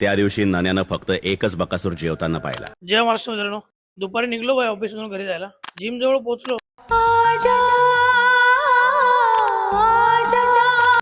त्या दिवशी नाण्यानं फक्त एकच बकासूर जेवताना पाहिला. जय महाराष्ट्र मित्रांनो, दुपारी निघलो भाई ऑफिस मधून घरी जायला. जिम जवळ पोहोचलो.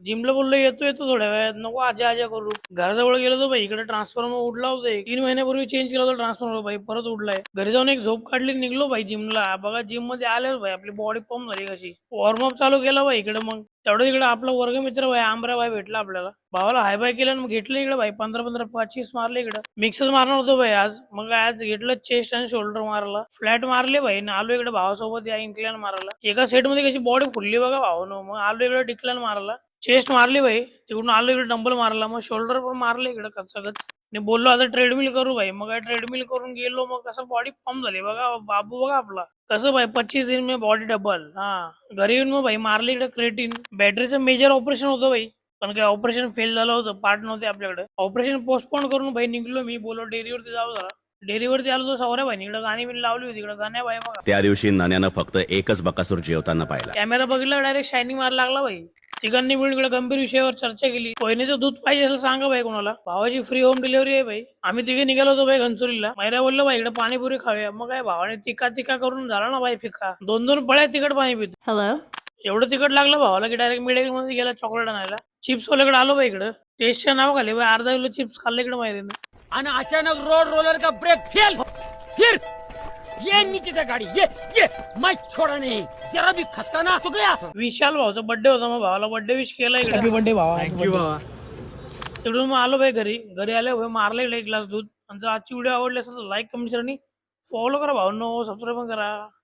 जिमला बोललो येतो थोड्या वेळात, नको आजा आजा करू. घराजवळ गेलो तो भाई, इकडे ट्रान्सफॉर्मर उडला होता. 3 महिन्यापूर्वी चेंज केला होता ट्रान्सफॉर्मर भाई, परत उडलाय. घरी जाऊन एक झोप काढली, निघलो भाई जिमला. बघा जिम मध्ये आले भाई, आपली बॉडी पंप झाली कशी. वॉर्मअप चालू केला भाई इकडे. मग तेवढं तिकडे आपला वर्गमित्र भाई आंबरा भाई भेटला आपल्याला. भावाला हाय बाय केलं, मग घेतलं इकडे भाई. 15-25 मारले इकडे. मिक्सच मारणार होतो भाई आज. मग आज घेतलं चेस्ट आणि शोल्डर मारला, फ्लॅट मारले भाई. आलो इकडे भावासोबत या इन्क्लाइन मारायला. एका सेट मध्ये कशी बॉडी फुलली बघा भावानं. मग आलो इकडे डिक्लाइन मारायला. चेस्ट मारली भाई, तिकडून आलो इकडे डंबल मारला. मग शोल्डर पण मारले इकडे कच्चाकच. आणि बोललो आता ट्रेडमिल करू भाई. मग काय ट्रेडमिल करून गेलो. मग कसं बॉडी पंप झाली बघा. बाबू बघा आपला कसं भाई 25 दिन में बॉडी डबल. हा घरी येऊन मग भाई मारले इकडे क्रेटिन. बॅटरीचं मेजर ऑपरेशन होतं भाई, पण काय ऑपरेशन फेल झालं होतं, पार्ट नव्हते आपल्याकडे. ऑपरेशन पोस्टपोन करून भाई निघलो मी. बोलो डेअरीवरती जाऊ जरा. डेअरीवरती आलो तो सौऱ्या भाई इकडे गाणी बिन लावली होती. इकडे गाण्या भाई बघा. त्या दिवशी नाण्यानं फक्त एकच बकासूर जेवताना पाहिला. कॅमेरा बघितला, डायरेक्ट शायनिंग मारायला लागला भाई. तिघांनी मिळून इकडे गंभीर विषयावर चर्चा केली. कोयनेचं दूध पाहिजे असेल सांगा भाई कोणाला. भावाची फ्री होम डिलिव्हरी आहे भाई. आम्ही तिघे निघालो होतो भाई घनसुरीला. मैरा बोललो भाई इकडे पाणीपुरी खाऊया. मग काय भावाने तिका करून झाला ना भाई फिका. 2-2 पळ्या तिकट पाणी पितो. Hello? एवढं तिकट लागलं भावाला की डायरेक्ट मेडिकल मध्ये गेला चॉकलेट आणायला. चिप्स वाल्याकडे आलो भाई इकडे. टेस्टच्या नाव खाली भाई अर्धा किलो चिप्स खाल्ले इकडे मैरेने. आणि अचानक रोड रोलर का ब्रेक फेल. फिर ये नीचे से गाड़ी ये मैं छोड़ा नहीं, जरा भी खसका ना तो गया. विशाल भाऊचा बर्थडे होता, मग भावाला बर्थडे विश केला इकडे. हॅपी बर्थडे भावा. थँक्यू बाबा. तिकडून मग आलो भाई घरी आले भाई. मारले इकडे 1 ग्लास दूध. आणि जर आजची व्हिडिओ आवडली असेल तर लाईक कमेंट आणि फॉलो करा भावांनो, सबस्क्राईब पण करा.